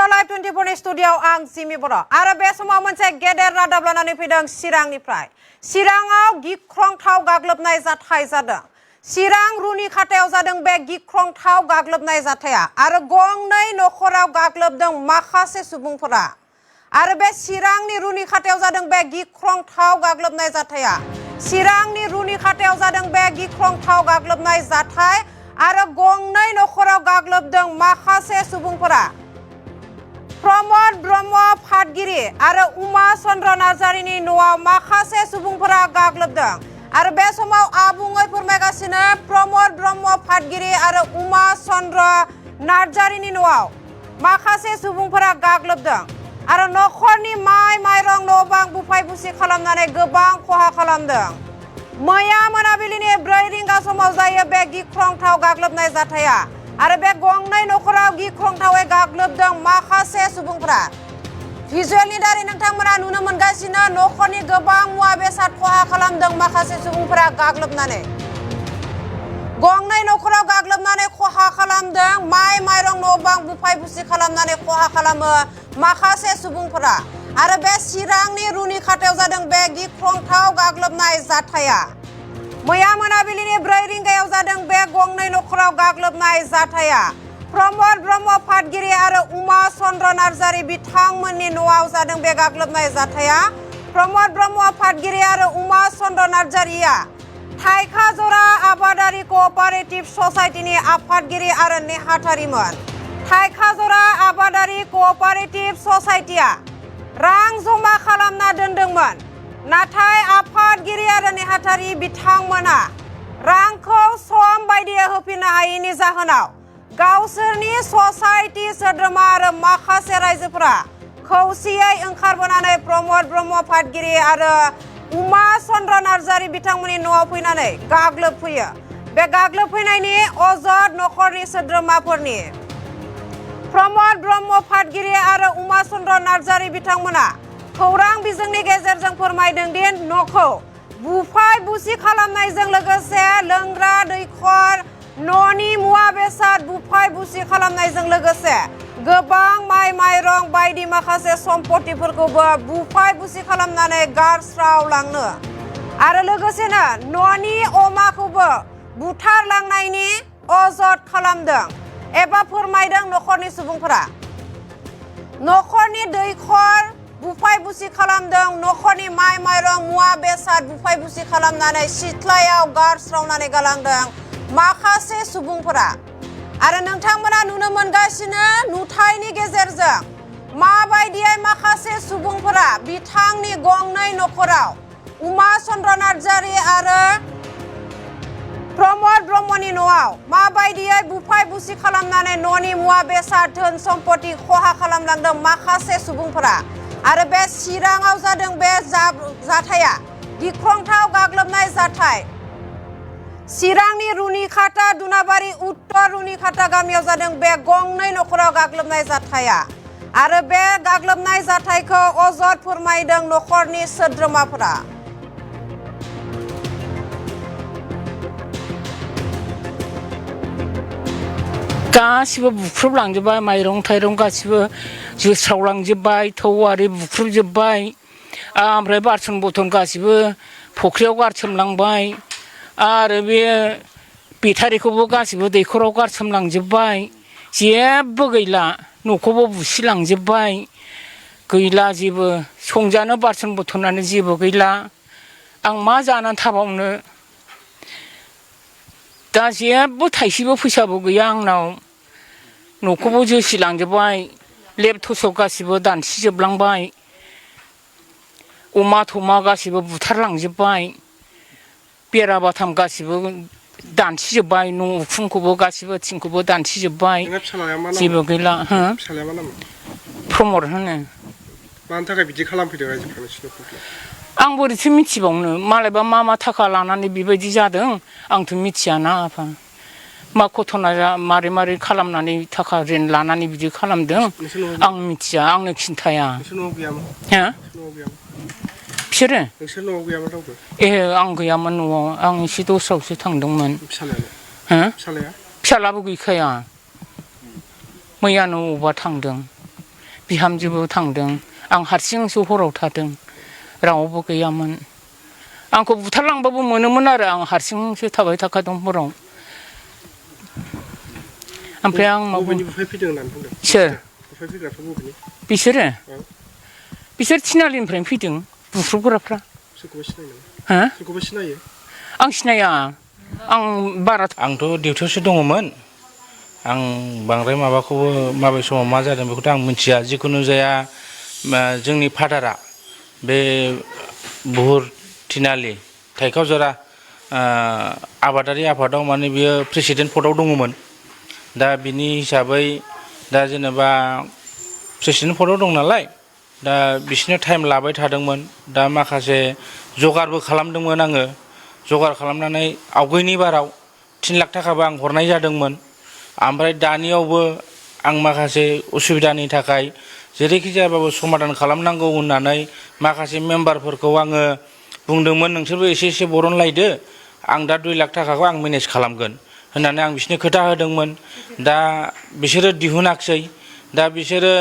बर' live 24 नि स्टुडिय'आव आं जिमि बर' आरो बे समाव मोनसे गेदेर रादाब लानानै फैदों चिरांनिफ्राय। चिराङाव गिख्रंथाव गाग्लोबनाय जाथाय जादों। चिरां रुनिखाथायाव जादों बे गिख्रंथाव गाग्लोबनाय जाथाया आरो गंनै नखराव गाग्लोबदों माखासे सुबुंफोरा। आरो बे चिरांनि रुनिखाथायाव जादों बे गिख्रंथाव गाग्लोबनाय जाथाया। चिरांनि रुनिखाथायाव जादों बे गिख्रंथाव गाग्लोबनाय जाथाय आरो गंनै नखराव गाग्लोबदों माखासे सुबुंफोरा। प्रमद ब्रह्म फादगिरि आरो उमा चन्द्र नार्जारिनि न'आव माखासे सुबुंफोरा गाग्लोबदों आरो बे समाव आबुङै फोरमायगासिनो प्रमद ब्रह्म फादगिरि आरो उमा चन्द्र नार्जारिनि न'आव माखासे सुबुंफोरा गाग्लोबदों आरो नखरनि माइ माइरं न' बां बुफाय बुसि खालामनानै गोबां खहा खालामदों। मैया मोनाबिलिनि 4 रिंगा समाव जायो बे गिख्रंथाव गाग्लोबनाय जाथाया आरो बे गंनै नखराव गिख्रंथावै गाग्लोबदों माखासे सुबुंफोरा। भिजुएलनि दारै नोंथांमोना नुनो मोनगासिनो नखरनि गोबां मुवा बेसाद खहा खालामदों माखासे सुबुंफोरा गाग्लोबनानै। गंनै नखराव गाग्लोबनानै खहा खालामदों माइ माइरं न' बां बुफाय बुसि खालामनानै खहा खालामो माखासे सुबुंफोरा। आरो बे चिरांनि रुनिखाथायाव जादों बे गिख्रंथाव गाग्लोबनाय जाथाया। मैया मोनाबिलिनि 4 रिंगायाव जादों बे गंनै नखराव गाग्लोबनाय जाथाया। प्रमद ब्रह्म फादगिरि आरो उमा चन्द्र नार्जारि बिथांमोननि न'आव जादों बे गाग्लोबनाय जाथाया। प्रमद ब्रह्म फादगिरि आरो उमा चन्द्र नार्जारिया थाइखाजरा आबादारि कअपारेटिभ ससाइटिनि आफादगिरि आरो नेहाथारिमोन। थाइखाजरा आबादारि कअपारेटिभ ससाइटिया रां जमा खालामना दोनदोंमोन, नाथाय आफादगिरि आरो नेहाथारि बिथांमोना रांखौ सम बायदियै होफिननो हायैनि जाहोनाव गावसोरनि ससाइटि सोद्रोमा आरो माखासे रायजोफोरा खौसेयै ओंखारबोनानै प्रमद ब्रह्म फादगिरि आरो उमा चन्द्र नार्जारि बिथांमोननि न'आव फैनानै गाग्लोबफैयो। बे गाग्लोबफैनायनि अजद नखरनि सोद्रोमाफोरनि। प्रमद ब्रह्म फादगिरि आरो उमा चन्द्र नार्जारि बिथांमोना खौरां बिजोंनि गेजेरजों फोरमायदों दि न'खौ बुफाय बुसि खालामनायजों लोगोसे लोंग्रा दैखर, न'नि मुवा बेसाद बुफाय बुसि खालामनायजों लोगोसे गोबां माइ माइरं बायदि माखासे सम्पतिफोरखौबो बुफाय बुसि खालामनानै गारस्रावलांनो आरो लोगोसेनो न'नि अमाखौबो बुथारलांनायनि अजद खालामदों एबा फोरमायदों नखरनि सुबुंफोरा। नखरनि दैखर बुफाय बुसि खालामदों, नखरनि माइ माइरं मुवा बेसाद बुफाय बुसि खालामनानै सिथ्लायाव गारस्रावनानै गालांदों माखासे सुबुंफोरा। आरो नोंथांमोना नुनो मोनगासिनो नुथायनि गेजेरजों माबायदियै माखासे सुबुंफोरा बिथांनि गंनै नखराव उमा चन्द्र नार्जारि आरो प्रमद ब्रह्मनि न'आव माबायदियै बुफाय बुसि खालामनानै न'नि मुवा बेसाद धोन सम्पति खहा खालामलांदों माखासे सुबुंफोरा। आरो बे चिराङाव जादों बे जाथाया गिख्रंथाव गाग्लोबनाय जाथाय। चिरांनि रुनिखाथा दुनाबारि उत्तर रुनिखाथा गामियाव जादों बे गंनै नखराव गाग्लोबनाय जाथाया। आरो बे गाग्लोबनाय जाथायखौ अजद फोरमायदों नखरनि सोद्रोमाफोरा। गासिबो बुख्रुबलांजोब्बाय, माइरं थाइरं गासिबो जोस्रावलांजोब्बाय, थौ आरि बुख्रुबजोब्बाय, ओमफ्राय बासन बर्थन गासिबो फुख्रियाव गारसोमलांबाय आरो बे बेटारिखौबो गासिबो दैखराव गारसोमलांजोब्बाय। जेबो गैला, न'खौबो बुसिलांजोब्बाय, गैला जेबो संजानो बासन बर्थनानो जेबो गैला। आं मा जानानै थाबावनो, दा जेबो थाइसेबो फैसाबो गैया आंनाव। न'खौबो जोसिलांजोब्बाय, लेब थसक गासिबो दानसिजोबलांबाय, अमा थमा गासिबो बुथारलांजोब्बाय, बेरा बाथाम गासिबो दानसिजोब्बाय, न' उखुमखौबो गासिबो थिंखौबो दानसिजोब्बाय, जेबो गैला। प्रमद होनो। मानि थाखाय बिदि खालामफैदों रायजोफ्रा नोंसिनि? आं बोरैथो मिथिबावनो, मालायबा मा थाखा लानानै बेबायदि जादों आंथ' मिथियाना आफा। मा घटना मारै मारै खालामनानै थाखा रिन लानानै बिदि खालामदों आं मिथिया, आंनो खिन्थाया। बिसोरो? नोंसोर न'आव गैयामोन रावबो? आं गैयामोन न'आव, आं एसे दस्रायावसो थांदोंमोन। फिसालायालाय? फिसालाबो गैखाया, मैयानो अबावबा थांदों। बिहामजोबो थांदों आं हारसिंसो हराव थादों रावबो गैयामोन आंखौ बुथारलांबाबो मोनोमोन आरो आं हारसिंसो थाबाय थाखादों हराव ओमफ्राय आं बबेनि बुफाय फैदों होननानै बुंदों सोर बुफाय फैग्राफ्रा बबेनि बिसोर थिनालिनिफ्रायनो फैदों बुख्रुबग्राफ्रा सोरखौबा सिनायो हा सोरखौबा सिनायो आं सिनाया आं बारा आंथ' डिउटियावसो दङमोन आं बांद्राय माबाखौबो माबे समाव मा जादों बेखौथ' आं मिथिया जिखुनु जाया जोंनि फादारा बे बुहुर थिनालि थाइखावजरा आबादारि आफादाव माने बियो प्रेसिडेन्ट पदआव दङमोन दा बिनि हिसाबै दा जेनेबा प्रेसिडेन्ट पदआव दं नालाय दा बिसोरनो टाइम लाबाय थादोंमोन दा माखासे जगारबो खालामदोंमोन आङो जगार खालामनानै आवगायनि बाराव 3 लाख थाखाबो आं हरनाय जादोंमोन ओमफ्राय दानियावबो आं माखासे उसुबिदानि थाखाय जेरैखि जायाबाबो समाधान खालामनांगौ होननानै माखासे मेम्बारफोरखौ आङो बुंदोंमोन नोंसोरबो एसे एसे बरनलायदो आं दा 2 लाख थाखाखौ आं मेनेज खालामगोन होननानै आं बिसोरनो खोथा होदोंमोन दा बिसोरो दिहुनाखिसै दा बिसोरो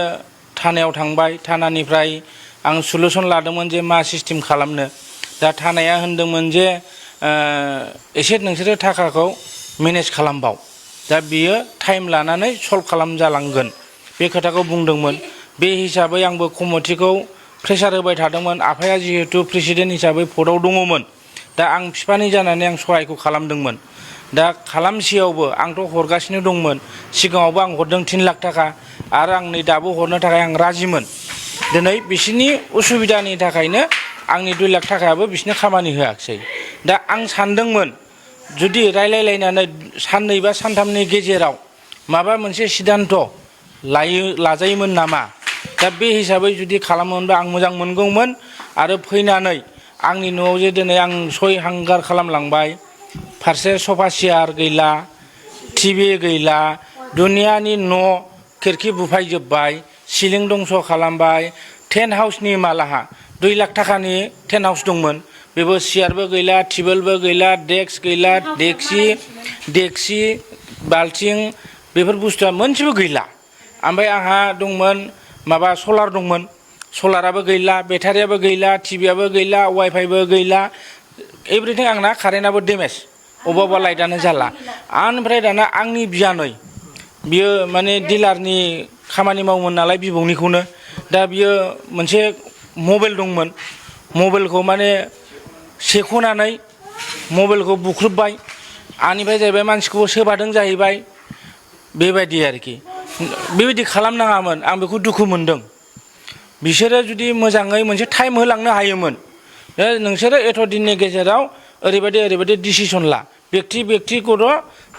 थानायाव थांबाय थानानिफ्राय आं सलुसन लादोंमोन जे मा सिस्टेम खालामनो दा थानाया होनदोंमोन जे एसे नोंसोरो थाखाखौ मेनेज खालामबाव दा बियो टाइम लानानै सल्भ खालामजालांगोन बे खोथाखौ बुंदोंमोन बे हिसाबै आंबो कमिटिखौ प्रेसार होबाय थादोंमोन आफाया जिहेतु प्रेसिडेन्ट हिसाबै पदआव दङमोन दा आं बिफानि जानानै आं सहायखौ खालामदोंमोन दा खालामसेयावबो आंथ' हरगासिनो दंमोन सिगाङावबो आं हरदों 3 लाख थाखा आरो आं नै दाबो हरनो थाखाय आं राजिमोन दिनै बिसोरनि उसुबिदानि थाखायनो आंनि 2 लाख थाखायाबो बिसोरनो खामानि होआखिसै दा आं सानदोंमोन जुदि रायलायलायनानै साननै बा सानथामनि गेजेराव माबा मोनसे सिद्धान्त लाजायोमोन नामा दा बे हिसाबै जुदि खालामोमोनबा आं मोजां मोनगौमोन आरो फैनानै आंनि न'आव जे दिनै आं सय हांगार खालामलांबाय फारसे सफा सियार गैला टिभि गैला दुनियानि न' खिरखि बुफायजोब्बाय सिलिं दंस' खालामबाय टेन्ट हाउसनि मालाहा 2 लाख थाखानि टेन्ट हाउस दंमोन बेबो सियारबो गैला टेबोलबो गैला डेस्क गैला डेक्सि बाल्थिं बेफोर बुस्थुआ मोनसेबो गैला ओमफ्राय आंहा दंमोन माबा सलार दंमोन सलाराबो गैला बेटारियाबो गैला टिभियाबो गैला वाइफाइबो गैला एभ्रिथिं आंना कारेन्टआबो डेमेज अबा लाइटआनो जाला ओमफ्राय दाना आंनि बियानै बियो माने डिलारनि खामानि मावोमोन नालाय बिबौनिखौनो दा बियो मोनसे मबाइल दंमोन मबाइलखौ माने सेख'नानै मबाइलखौ बुख्रुबबाय आनिफ्राय जाहैबाय मानसिखौबो सोबादों जाहैबाय बेबायदि आरोखि बेबायदि खालामनाङामोन आं बेखौ दुखु मोनदों बिसोरो जुदि मोजाङै मोनसे टाइम होलांनो हायोमोन नोंसोरो एथ' दिननि गेजेराव ओरैबायदि डिसिसन ला बेक्तिगत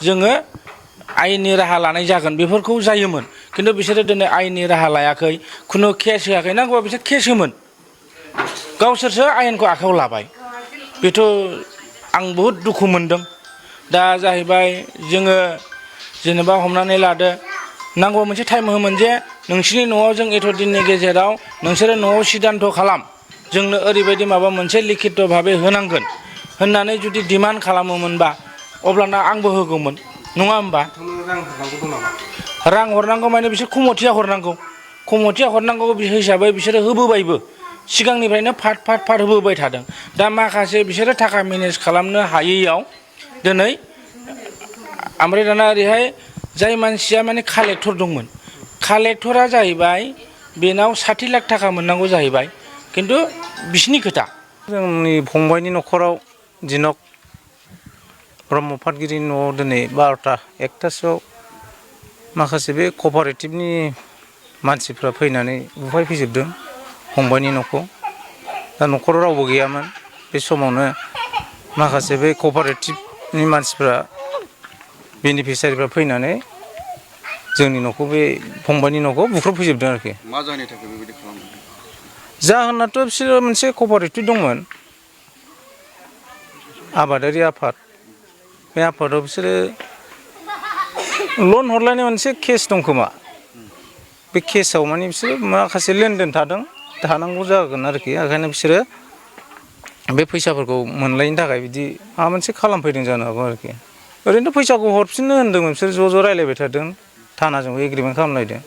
जोङो आयेननि राहा लानाय जागोन बेफोरखौ जायोमोन खिन्थु बिसोरो दिनै आयेननि राहा लायाखै खुनु केस होआखै नांगौबा बिसोर केस होमोन गावसोरसो आयेनखौ आखायाव लाबाय बेथ' आं बहुद दुखु मोनदों दा जाहैबाय जोङो जेनेबा हमनानै लादो नांगौ मोनसे टाइम होमोन जे नोंसिनि न'आव जों एथ' दिननि गेजेराव नोंसोरो न'आव सिद्धान्त खालाम जोंनो ओरैबायदि माबा मोनसे लिखित भाबै होनांगोन होननानै जुदि डिमान्ड खालामोमोनबा अब्लाना आंबो होगौमोन नङा होमबा रां हरनांगौ माने बिसोर कमिटिया हरनांगौ हिसाबै बिसोरो होबोबायबो सिगांनिफ्रायनो फाट होबोबाय थादों दा माखासे बिसोरो थाखा मेनेज खालामनो हायैयाव दिनै ओमफ्राय दाना ओरैहाय जाय मानसिया माने कालेक्टर दंमोन कालेक्टरा जाहैबाय बेनाव 60 लाख थाखा मोननांगौ जाहैबाय खिन्थु बिसिनि खोथा जोंनि फंबायनि न'खराव दिनक ब्रह्म पाटगिरिनि न'आव दिनै 12टा 1टासोआव माखासे बे कपारेटिभनि मानसिफ्रा फैनानै बुफायफैजोबदों फंबायनि न'खौ दा न'खराव रावबो गैयामोन बे समावनो माखासे बे कपारेटिभनि मानसिफ्रा बेनिफिसियारिफ्रा फैनानै जोंनि न'खौ बे फंबायनि न'खौ बुख्रुबफैजोबदों आरोखि मा जाहोननि थाखाय बेबायदि खालामदों जाहोनाथ' बिसोरो मोनसे कपारेटिभ दंमोन आबादारि आफाद बे आफादाव बिसोरो लन हरलायनाय मोनसे केस दं खोमा बे केसाव माने बिसोरो माखासे लेनदेन थानांगौ जागोन आरोखि ओंखायनो बिसोरो बे फैसाफोरखौ मोनलायनो थाखाय बिदि माबा मोनसे खालामफैदों जानो हागौ आरोखि ओरैनोथ' फैसाखौ हरफिननो होनदोंमोन बिसोर ज' रायलायबाय थादों थानाजोंबो एग्रिमेन्ट खालामलायदों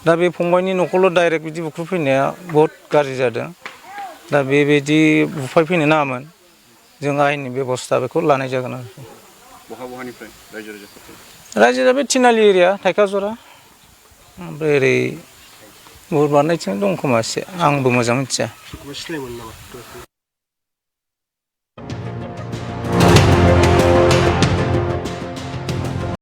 दा बे फंबायनि न'खौल' डाइरेक्ट बिदि बुख्रुबफैनाया बहुद गाज्रि जादों दा बेबायदि बुफायफैनो नाङामोन जों आयेननि बेब'स्था बेखौ लानाय जागोन आरो बहानिफ्राय रायजो राजाफोर रायजोआ बे थिनालि एरिया थाइखाजरा ओमफ्राय ओरै बुहुर बारनायथिं दं खोमा एसे आंबो मोजां मिथिया सोरखौबा सिनायमोन नामा